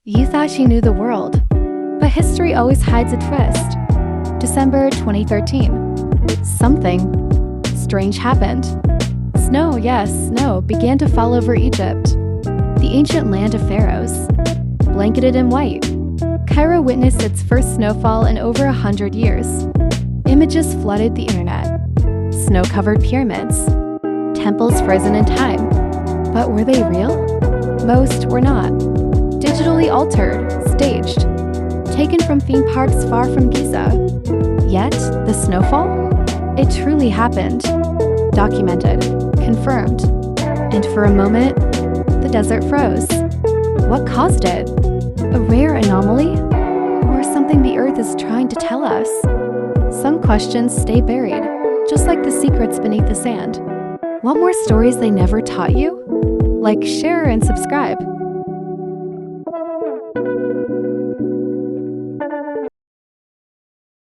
You thought you knew the world, but history always hides a twist. December 2013. Something strange happened. Snow began to fall over Egypt, the ancient land of pharaohs. Blanketed in white, Cairo witnessed its first snowfall in over 100 years. Images flooded the internet. Snow-covered pyramids, temples frozen in time. But were they real? Most were not. Digitally altered, staged, taken from theme parks far from Giza. Yet, the snowfall? It truly happened. Documented, confirmed, and for a moment, the desert froze. What caused it? A rare anomaly? Or something the Earth is trying to tell us? Some questions stay buried, just like the secrets beneath the sand. Want more stories they never taught you? Like, share, and subscribe.